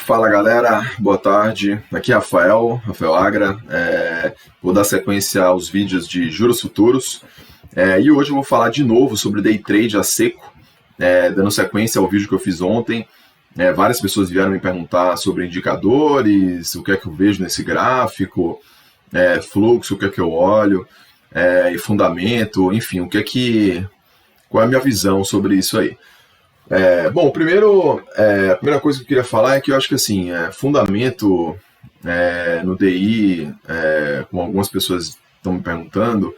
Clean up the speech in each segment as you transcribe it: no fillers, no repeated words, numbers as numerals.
Fala galera, boa tarde. Aqui é Rafael Agra. Vou dar sequência aos vídeos de juros futuros e hoje eu vou falar de novo sobre day trade a seco, dando sequência ao vídeo que eu fiz ontem. Várias pessoas vieram me perguntar sobre indicadores, o que é que eu vejo nesse gráfico, fluxo, o que é que eu olho, e fundamento, enfim, qual é a minha visão sobre isso aí. Bom, a primeira coisa que eu queria falar é que eu acho que assim, fundamento no DI, como algumas pessoas estão me perguntando,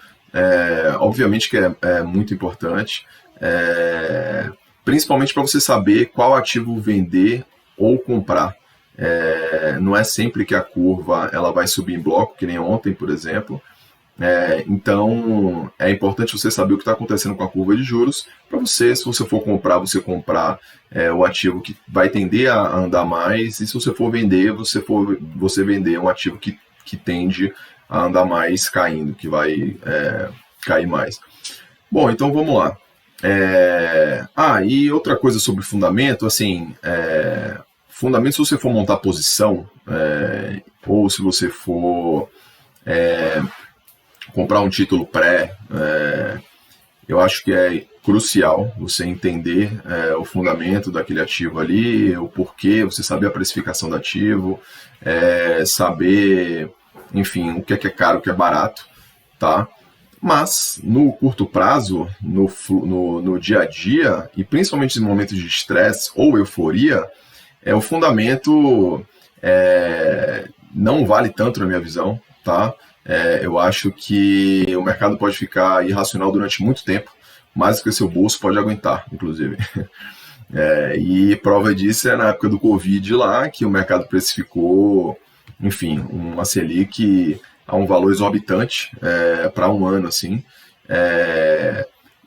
obviamente que é muito importante, principalmente para você saber qual ativo vender ou comprar. Não é sempre que a curva ela vai subir em bloco, que nem ontem, por exemplo. Então é importante você saber o que está acontecendo com a curva de juros para você, se você for comprar, você comprar o ativo que vai tender a andar mais, e se você for vender, você vender um ativo que tende a andar mais caindo, que vai cair mais. Bom, então vamos lá. E outra coisa sobre fundamento, assim, fundamento, se você for montar posição, ou se você for comprar um título pré, eu acho que é crucial você entender o fundamento daquele ativo ali, o porquê, você saber a precificação do ativo, saber, enfim, o que é caro, o que é barato, tá? Mas, no curto prazo, no dia a dia, e principalmente em momentos de estresse ou euforia, o fundamento não vale tanto na minha visão, tá? Eu acho que o mercado pode ficar irracional durante muito tempo, mais do que seu bolso pode aguentar, inclusive. E prova disso na época do Covid lá, que o mercado precificou, enfim, uma Selic a um valor exorbitante para um ano, assim.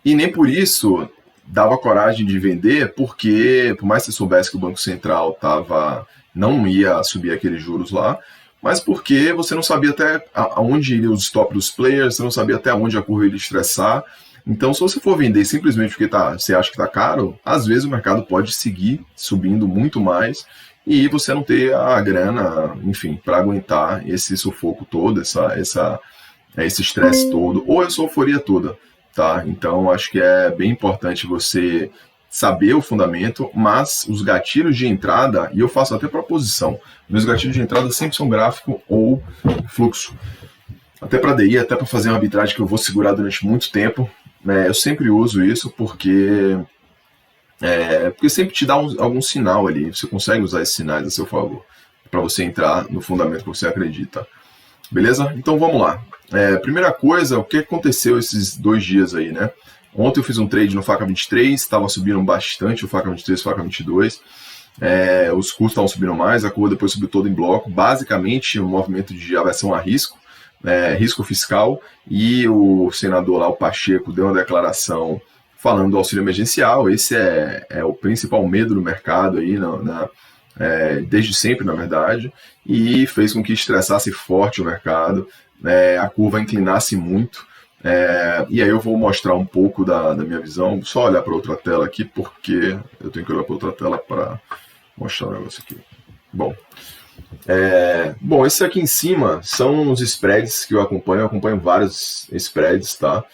E nem por isso dava coragem de vender, porque, por mais que você soubesse que o Banco Central não ia subir aqueles juros lá, mas porque você não sabia até aonde iriam os stop dos players, você não sabia até onde a curva iria estressar. Então, se você for vender simplesmente porque você acha que está caro, às vezes o mercado pode seguir subindo muito mais e você não ter a grana, enfim, para aguentar esse sufoco todo, esse estresse todo, ou essa euforia toda, tá? Então, acho que é bem importante você saber o fundamento, mas os gatilhos de entrada, e eu faço até para posição, meus gatilhos de entrada sempre são gráfico ou fluxo. Até para DI, até para fazer uma arbitragem que eu vou segurar durante muito tempo, eu sempre uso isso porque sempre te dá algum sinal ali, você consegue usar esses sinais a seu favor, para você entrar no fundamento que você acredita. Beleza? Então vamos lá. Primeira coisa, o que aconteceu esses 2 dias aí, né? Ontem eu fiz um trade no Faca 23, estava subindo bastante o Faca 23 e o Faca 22. Os custos estavam subindo mais, a curva depois subiu todo em bloco. Basicamente, um movimento de aversão a risco, risco fiscal. E o senador lá, o Pacheco, deu uma declaração falando do auxílio emergencial. Esse é o principal medo do mercado aí, desde sempre, na verdade. E fez com que estressasse forte o mercado, a curva inclinasse muito. E aí eu vou mostrar um pouco da minha visão, só olhar para outra tela aqui, porque eu tenho que olhar para outra tela para mostrar o negócio aqui. Bom, esses aqui em cima são os spreads que eu acompanho vários spreads, tá?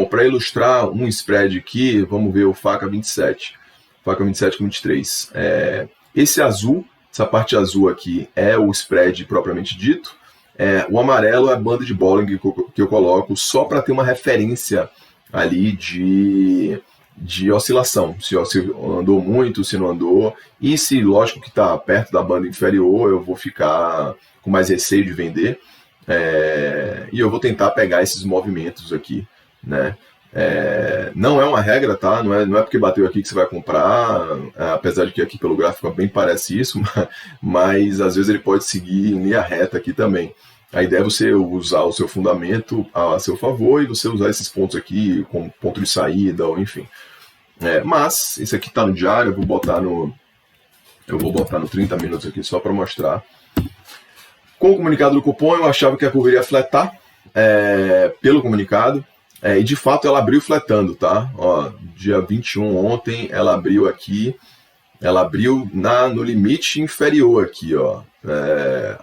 Para ilustrar um spread aqui, vamos ver o Faca 27 com 23. Esse azul, essa parte azul aqui é o spread propriamente dito. O amarelo é a banda de Bollinger que eu coloco só para ter uma referência ali de oscilação, se andou muito, se não andou, e se lógico que está perto da banda inferior, eu vou ficar com mais receio de vender, e eu vou tentar pegar esses movimentos aqui, né? Não é uma regra, tá? Não é porque bateu aqui que você vai comprar, apesar de que aqui pelo gráfico bem parece isso, mas às vezes ele pode seguir em linha reta aqui também. A ideia é você usar o seu fundamento a seu favor e você usar esses pontos aqui como ponto de saída, ou enfim. Mas esse aqui está no diário, eu vou botar no 30 minutos aqui só para mostrar. Com o comunicado do cupom, eu achava que a curva iria fletar pelo comunicado. E de fato ela abriu fletando, tá? Ó, dia 21 ontem ela abriu aqui, ela abriu no limite inferior aqui, ó.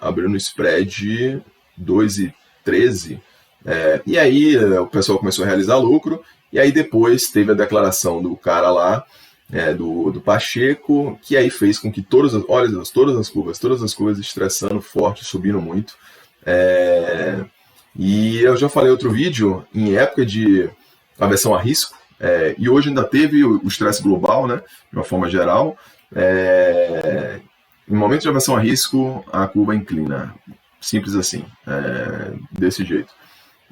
Abriu no spread 2,13. E aí o pessoal começou a realizar lucro, e aí depois teve a declaração do cara lá, do Pacheco, que aí fez com que todas as curvas estressando forte, subindo muito. E eu já falei em outro vídeo, em época de aversão a risco, e hoje ainda teve o estresse global, né, de uma forma geral. Em momento de aversão a risco, a curva inclina. Simples assim, desse jeito.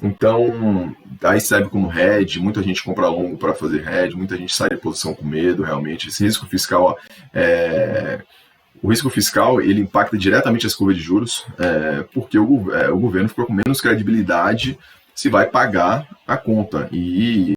Então, aí serve como hedge, muita gente compra longo para fazer hedge, muita gente sai de posição com medo, realmente. Esse risco fiscal, o risco fiscal, ele impacta diretamente as curvas de juros, porque o governo ficou com menos credibilidade se vai pagar a conta. E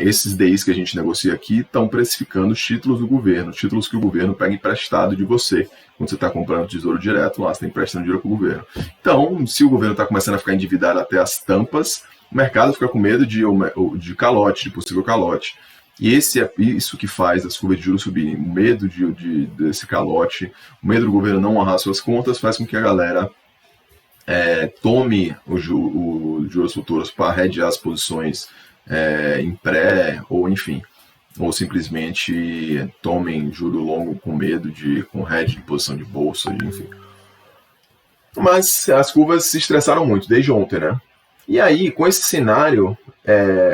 esses DIs que a gente negocia aqui estão precificando os títulos do governo, títulos que o governo pega emprestado de você. Quando você está comprando tesouro direto, lá você está emprestando dinheiro para o governo. Então, se o governo está começando a ficar endividado até as tampas, o mercado fica com medo de calote, de possível calote. E isso que faz as curvas de juros subirem. O medo desse calote, o medo do governo não honrar suas contas, faz com que a galera tome os juros futuros para hedgear as posições em pré, ou enfim, ou simplesmente tomem juro longo com medo com hedge de posição de bolsa, enfim. Mas as curvas se estressaram muito desde ontem, né? E aí, com esse cenário,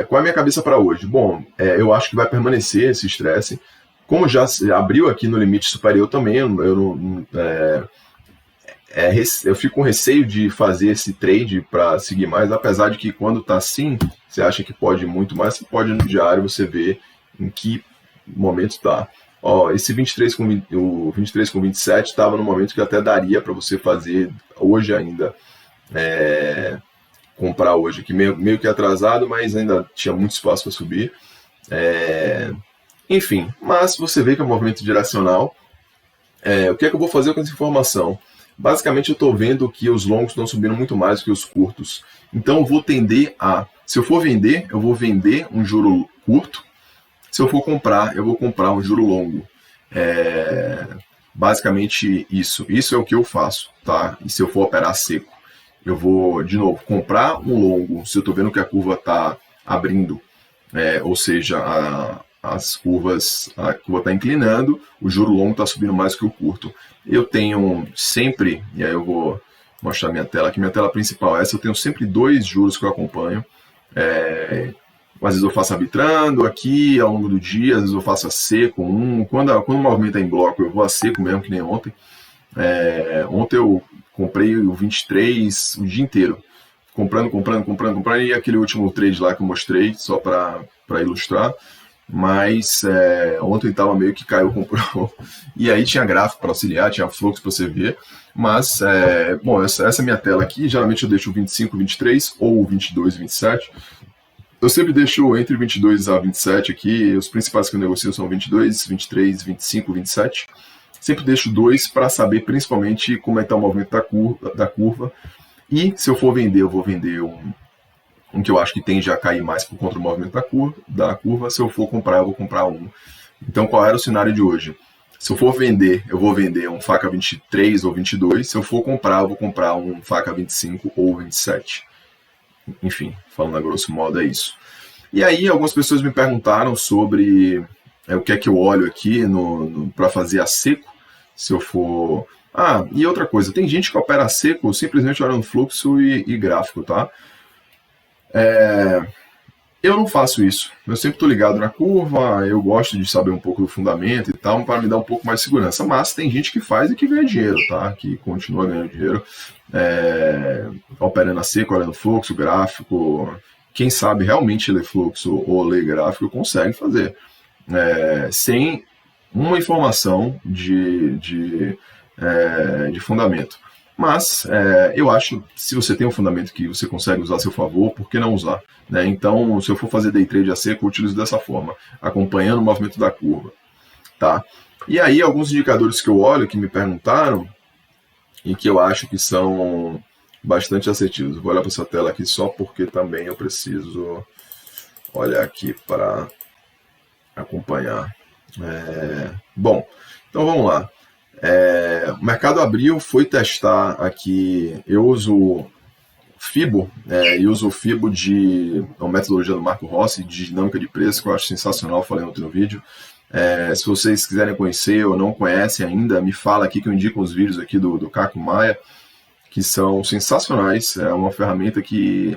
qual é a minha cabeça para hoje? Bom, eu acho que vai permanecer esse estresse. Como já abriu aqui no limite superior também, eu fico com receio de fazer esse trade para seguir mais, apesar de que quando está assim, você acha que pode muito mais, você pode no diário você ver em que momento está. Esse 23 o 23 com 27 estava no momento que até daria para você fazer hoje ainda, comprar hoje, que meio que atrasado, mas ainda tinha muito espaço para subir. Enfim, mas você vê que é um movimento direcional. O que é que eu vou fazer com essa informação? Basicamente, eu estou vendo que os longos estão subindo muito mais que os curtos. Então, eu vou tender se eu for vender, eu vou vender um juro curto. Se eu for comprar, eu vou comprar um juro longo. Basicamente, isso. Isso é o que eu faço, tá? E se eu for operar seco, eu vou, de novo, comprar um longo. Se eu estou vendo que a curva está abrindo, ou seja, a curva está inclinando, o juro longo está subindo mais que o curto. Eu tenho sempre, e aí eu vou mostrar minha tela aqui, minha tela principal é essa, eu tenho sempre dois juros que eu acompanho. Às vezes eu faço arbitrando aqui ao longo do dia, às vezes eu faço a seco. Quando o movimento é em bloco, eu vou a seco mesmo, que nem ontem. Ontem eu comprei o 23 o dia inteiro, comprando, e aquele último trade lá que eu mostrei, só para ilustrar. Mas ontem estava meio que caiu, comprou. E aí tinha gráfico para auxiliar, tinha fluxo para você ver. Mas, bom, essa é a minha tela aqui. Geralmente eu deixo o 25, 23 ou o 22, 27. Eu sempre deixo entre 22 a 27 aqui. Os principais que eu negocio são 22, 23, 25, 27. Sempre deixo dois para saber principalmente como é que está o movimento da curva. E se eu for vender, eu vou vender um que eu acho que tende a cair mais por conta do movimento da curva. Se eu for comprar, eu vou comprar um. Então, qual era o cenário de hoje? Se eu for vender, eu vou vender um faca 23 ou 22. Se eu for comprar, eu vou comprar um faca 25 ou 27. Enfim, falando a grosso modo, é isso. E aí, algumas pessoas me perguntaram sobre o que é que eu olho aqui para fazer a seco. Se eu for... e outra coisa, tem gente que opera a seco simplesmente olhando fluxo e gráfico, tá? Eu não faço isso. Eu sempre estou ligado na curva, eu gosto de saber um pouco do fundamento e tal, para me dar um pouco mais de segurança. Mas tem gente que faz e que ganha dinheiro, tá? Que continua ganhando dinheiro, operando a seco, olhando fluxo, gráfico. Quem sabe realmente ler fluxo ou ler gráfico consegue fazer. Sem uma informação de fundamento. Mas eu acho que se você tem um fundamento que você consegue usar a seu favor, por que não usar? Né? Então, se eu for fazer day trade a seco, eu utilizo dessa forma, acompanhando o movimento da curva. Tá? E aí, alguns indicadores que eu olho, que me perguntaram, e que eu acho que são bastante assertivos. Vou olhar para essa tela aqui só porque também eu preciso olhar aqui para acompanhar. Bom, então vamos lá. O mercado abriu, foi testar aqui. Eu uso FIBO, e uso o FIBO de uma metodologia do Marco Rossi, de dinâmica de preço, que eu acho sensacional, falei no outro vídeo. Se vocês quiserem conhecer ou não conhecem ainda, me fala aqui que eu indico os vídeos aqui do Caco Maia, que são sensacionais. É uma ferramenta que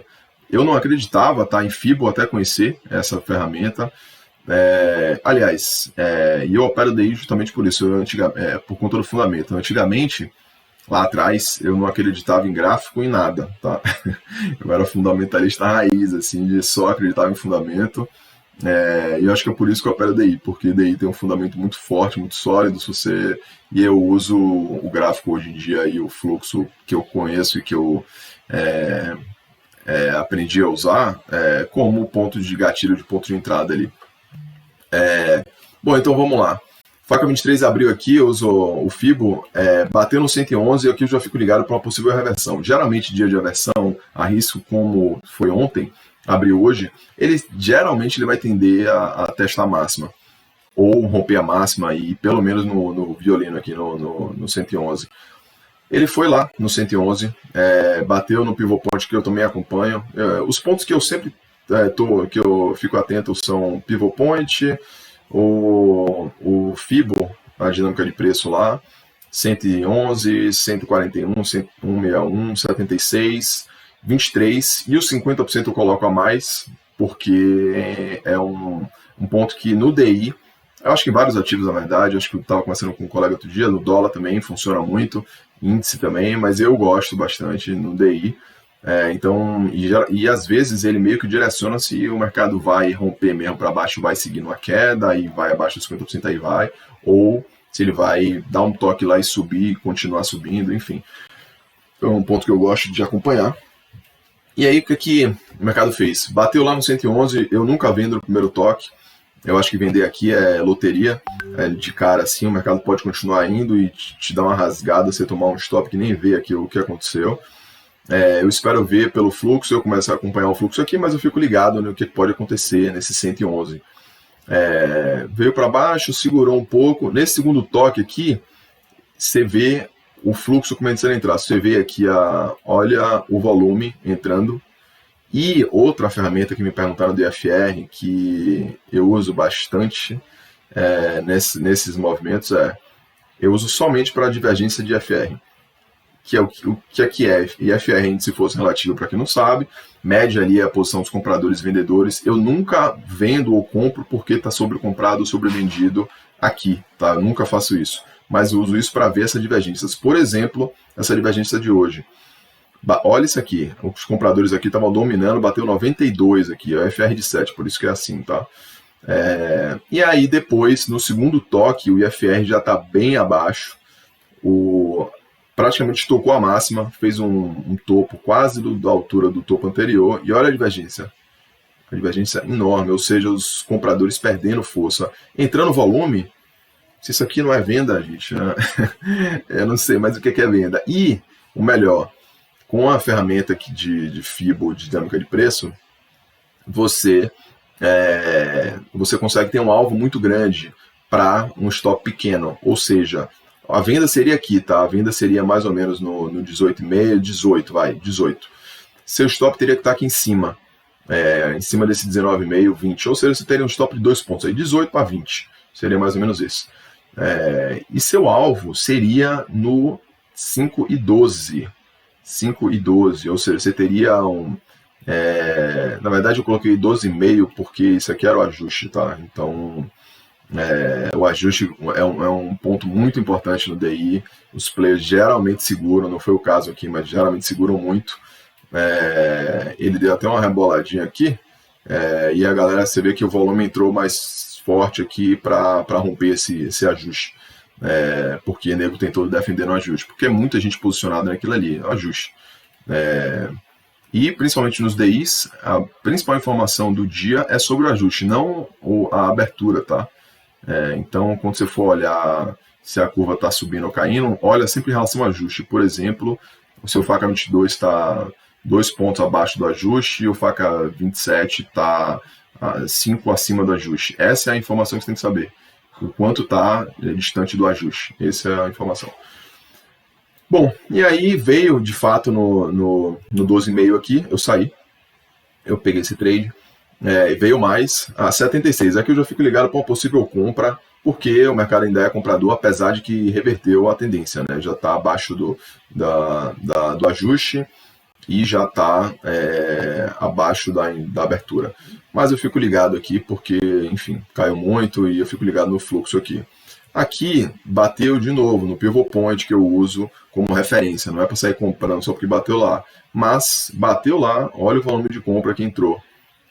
eu não acreditava estar em FIBO até conhecer essa ferramenta. Aliás, e eu opero DI justamente por isso, por conta do fundamento. Antigamente, lá atrás, eu não acreditava em gráfico em nada, tá? Eu era fundamentalista raiz, assim, de só acreditar em fundamento. E eu acho que é por isso que eu opero DI, porque DI tem um fundamento muito forte, muito sólido, e eu uso o gráfico hoje em dia e o fluxo que eu conheço e que eu aprendi a usar como ponto de gatilho, de ponto de entrada ali. Bom, então vamos lá. Faca 23 abriu aqui, eu uso o FIBO, bateu no 111 e aqui eu já fico ligado para uma possível reversão. Geralmente, dia de aversão, a risco, como foi ontem, abriu hoje, geralmente ele vai tender a testar a máxima, ou romper a máxima, e pelo menos no violino aqui, no 111. Ele foi lá no 111, bateu no pivot point que eu também acompanho. Os pontos que eu sempre que eu fico atento são pivot point, o FIBO, a dinâmica de preço lá, 111, 141, 161, 76, 23, e os 50% eu coloco a mais, porque é um ponto que no DI, eu acho que em vários ativos, na verdade, acho que eu estava conversando com um colega outro dia, no dólar também funciona muito, índice também, mas eu gosto bastante no DI. Então, e às vezes ele meio que direciona se o mercado vai romper mesmo para baixo, vai seguindo uma queda e vai abaixo de 50%, aí vai, ou se ele vai dar um toque lá e subir e continuar subindo, enfim. É um ponto que eu gosto de acompanhar. E aí, o que o mercado fez? Bateu lá no 111, eu nunca vendo no primeiro toque. Eu acho que vender aqui é loteria, de cara assim, o mercado pode continuar indo e te dar uma rasgada, você tomar um stop que nem vê aqui o que aconteceu. Eu espero ver pelo fluxo, eu começo a acompanhar o fluxo aqui, mas eu fico ligado no que pode acontecer nesse 111. Veio para baixo, segurou um pouco. Nesse segundo toque aqui, você vê o fluxo começando a entrar. Você vê aqui, olha o volume entrando. E outra ferramenta que me perguntaram do IFR, que eu uso bastante nesses movimentos, eu uso somente para divergência de IFR. Que é o que é IFR, índice de força relativa, para quem não sabe, mede ali a posição dos compradores e vendedores. Eu nunca vendo ou compro porque está sobrecomprado ou sobrevendido aqui, tá? Eu nunca faço isso, mas eu uso isso para ver essas divergências. Por exemplo, essa divergência de hoje. Olha isso aqui, os compradores aqui estavam dominando, bateu 92 aqui, é o IFR de 7, por isso que é assim, tá? E aí depois, no segundo toque, o IFR já está bem abaixo, praticamente tocou a máxima, fez um topo quase da altura do topo anterior, e olha a divergência enorme, ou seja, os compradores perdendo força, entrando volume. Se isso aqui não é venda, gente, eu não sei mais o que é venda. E o melhor, com a ferramenta aqui de FIBO, de dinâmica de preço, você consegue ter um alvo muito grande para um stop pequeno, ou seja, a venda seria aqui, tá? A venda seria mais ou menos no 18,5, 18. Seu stop teria que estar aqui em cima desse 19,5, 20. Ou seja, você teria um stop de 2 pontos aí, 18 para 20. Seria mais ou menos isso. E seu alvo seria no 5,12. 5,12. Ou seja, você teria na verdade, eu coloquei 12,5 porque isso aqui era o ajuste, tá? Então, o ajuste é um ponto muito importante no DI. Os players geralmente seguram, não foi o caso aqui, mas geralmente seguram muito. Ele deu até uma reboladinha aqui, e a galera, você vê que o volume entrou mais forte aqui para romper esse ajuste, porque o nego tentou defender no ajuste, porque é muita gente posicionada naquilo ali, o ajuste. E principalmente nos DIs, a principal informação do dia é sobre o ajuste, não a abertura, tá? Então, quando você for olhar se a curva está subindo ou caindo, olha sempre em relação ao ajuste. Por exemplo, o seu faca 22 está 2 pontos abaixo do ajuste e o faca 27 está 5 acima do ajuste. Essa é a informação que você tem que saber. O quanto está distante do ajuste. Essa é a informação. Bom, e aí veio, de fato, no 12,5 aqui, eu saí. Eu peguei esse trade. Veio mais a 76. Aqui eu já fico ligado para uma possível compra, porque o mercado ainda é comprador, apesar de que reverteu a tendência, né? Já está abaixo do ajuste e já está abaixo da abertura. Mas eu fico ligado aqui porque, enfim, caiu muito e eu fico ligado no fluxo aqui. Aqui bateu de novo no pivot point que eu uso como referência, não é para sair comprando só porque bateu lá, mas bateu lá, olha o volume de compra que entrou.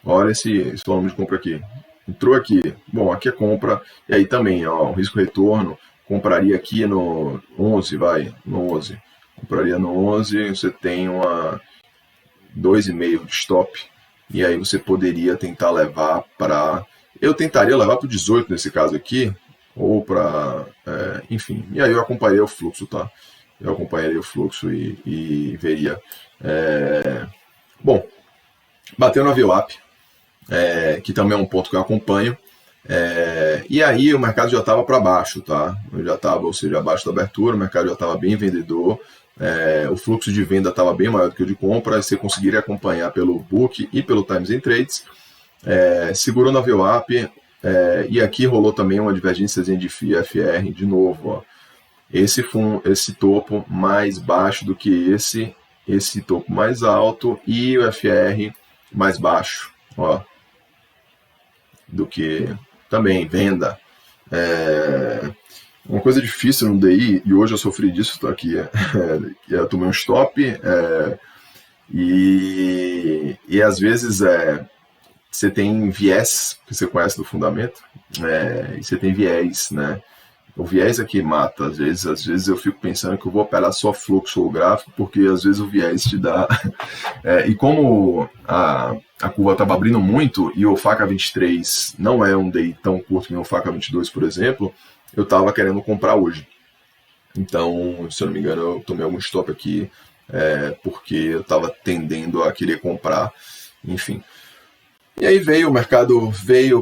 Olha esse volume de compra aqui. Entrou aqui. Bom, aqui é compra. E aí também, ó, o risco-retorno. Compraria aqui no 11, vai. No 11. Compraria no 11. Você tem uma 2,5 de stop. E aí você poderia tentar levar para... Eu tentaria levar para o 18 nesse caso aqui. Ou para... enfim. E aí eu acompanharia o fluxo, tá? Eu acompanharia o fluxo e veria. Bom, bateu na VWAP. Que também é um ponto que eu acompanho, e aí o mercado já estava para baixo, tá? Já estava, ou seja, abaixo da abertura, o mercado já estava bem vendedor, o fluxo de venda estava bem maior do que o de compra, você conseguiria acompanhar pelo book e pelo Times and Trades, segurou na VWAP, e aqui rolou também uma divergência de FR de novo, ó. Esse topo mais baixo do que esse topo mais alto e o FR mais baixo, ó, do que também venda. Uma coisa difícil no DI, e hoje eu sofri disso, tá aqui, eu tomei um stop, e às vezes você tem viés, que você conhece do fundamento, e você tem viés, né? O viés aqui mata, às vezes eu fico pensando que eu vou operar só fluxo ou gráfico, porque às vezes o viés te dá... e como a curva estava abrindo muito, e o faca 23 não é um DI tão curto que o faca 22, por exemplo, eu estava querendo comprar hoje. Então, se eu não me engano, eu tomei algum stop aqui, porque eu estava tendendo a querer comprar, enfim... E aí o mercado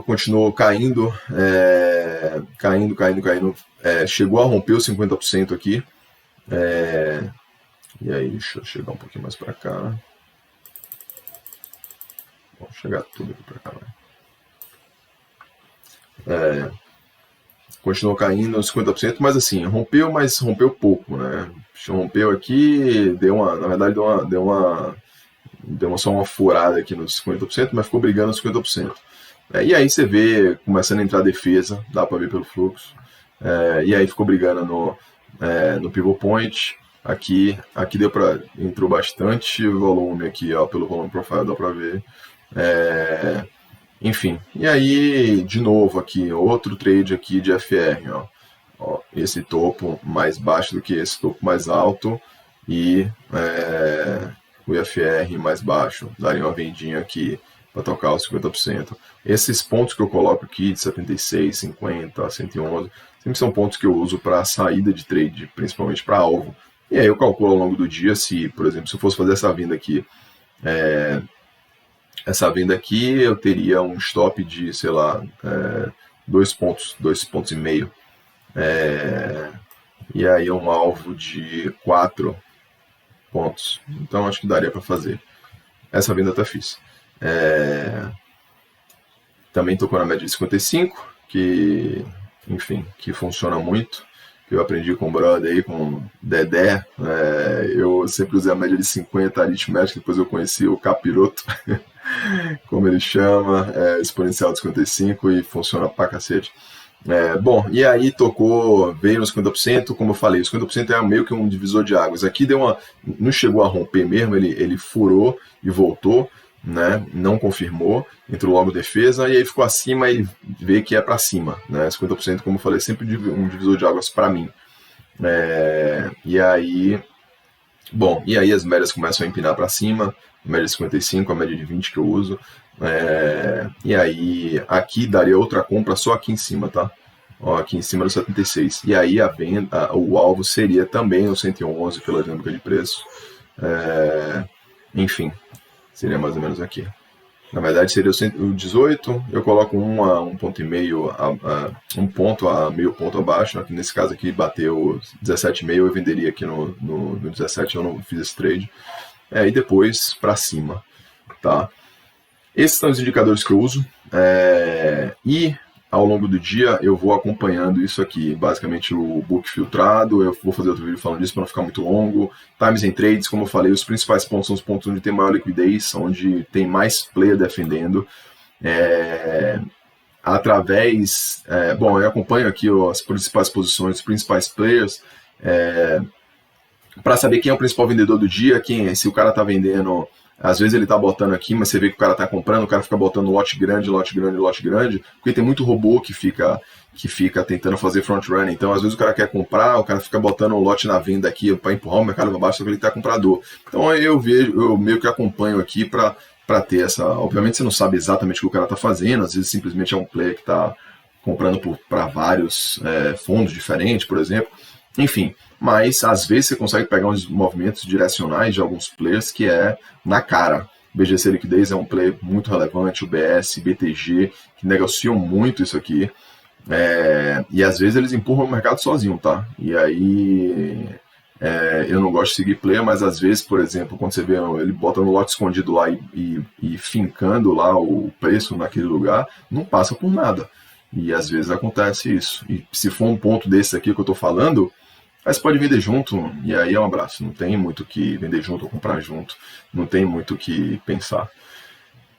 continuou caindo, caindo, chegou a romper os 50% aqui, e aí deixa eu chegar um pouquinho mais para cá, vou chegar tudo aqui para cá, continuou caindo os 50%, mas assim, rompeu, mas rompeu pouco, né? Rompeu aqui, na verdade deu só uma furada aqui nos 50%, mas ficou brigando nos 50%. E aí você vê começando a entrar defesa, dá para ver pelo fluxo, e aí ficou brigando no pivot point, aqui entrou bastante volume aqui, ó, pelo volume profile dá para ver, enfim, e aí de novo aqui, outro trade aqui de FR, ó, esse topo mais baixo do que esse topo mais alto, e o IFR mais baixo, daria uma vendinha aqui para tocar os 50%. Esses pontos que eu coloco aqui, de 76, 50, 111, sempre são pontos que eu uso para saída de trade, principalmente para alvo. E aí eu calculo ao longo do dia se, por exemplo, se eu fosse fazer essa venda aqui, eu teria um stop de, sei lá, 2 pontos e meio. E aí um alvo de 4 pontos. Então acho que daria para fazer. Essa venda até fiz. Também tocou na média de 55, que, enfim, que funciona muito. Que eu aprendi com o brother aí, com o Dedé. Eu sempre usei a média de 50 aritmética, depois eu conheci o capiroto, como ele chama, exponencial de 55, e funciona pra cacete. Bom, e aí veio nos 50%, como eu falei, os 50% é meio que um divisor de águas. Aqui não chegou a romper mesmo, ele furou e voltou, né? Não confirmou, entrou logo defesa, e aí ficou acima e vê que é para cima, né? 50%, como eu falei, é sempre um divisor de águas para mim. E aí as médias começam a empinar para cima, a média de 55, a média de 20 que eu uso. E aí aqui daria outra compra só aqui em cima, tá? ó, aqui em cima do 76. E aí a venda, o alvo seria também o 111 pela dinâmica de preço. Enfim, seria mais ou menos aqui. Na verdade seria o 18, eu coloco 1 a 1,5, 1 ponto a meio ponto abaixo, né? Nesse caso aqui bateu 17,5, eu venderia aqui no 17, eu não fiz esse trade. E depois para cima, tá? Esses são os indicadores que eu uso, e ao longo do dia eu vou acompanhando isso aqui, basicamente o book filtrado. Eu vou fazer outro vídeo falando disso para não ficar muito longo. Times and trades, como eu falei, os principais pontos são os pontos onde tem maior liquidez, onde tem mais player defendendo. Bom, eu acompanho aqui as principais posições, os principais players, para saber quem é o principal vendedor do dia, se o cara está vendendo. Às vezes ele tá botando aqui, mas você vê que o cara tá comprando, o cara fica botando lote grande, porque tem muito robô que fica tentando fazer front run. Então, às vezes o cara quer comprar, o cara fica botando o lote na venda aqui para empurrar o mercado para baixo, só que ele tá comprador. Então, eu meio que acompanho aqui para ter essa. Obviamente, você não sabe exatamente o que o cara tá fazendo, às vezes simplesmente é um player que tá comprando para vários fundos diferentes, por exemplo. Enfim, mas às vezes você consegue pegar uns movimentos direcionais de alguns players que é na cara. BGC Liquidez é um player muito relevante, o BS, BTG, que negociam muito isso aqui. E às vezes eles empurram o mercado sozinho, tá? E aí eu não gosto de seguir player, mas às vezes, por exemplo, quando você vê ele botando o lote escondido lá e fincando lá o preço naquele lugar, não passa por nada. E às vezes acontece isso. E se for um ponto desse aqui que eu tô falando, aí você pode vender junto, e aí é um abraço. Não tem muito o que vender junto ou comprar junto. Não tem muito o que pensar.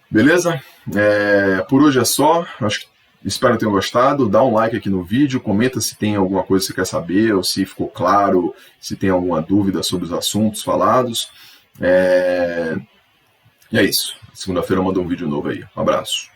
Beleza? Por hoje é só. Espero que tenham gostado. Dá um like aqui no vídeo. Comenta se tem alguma coisa que você quer saber, ou se ficou claro, se tem alguma dúvida sobre os assuntos falados. E é isso. Segunda-feira eu mando um vídeo novo aí. Um abraço.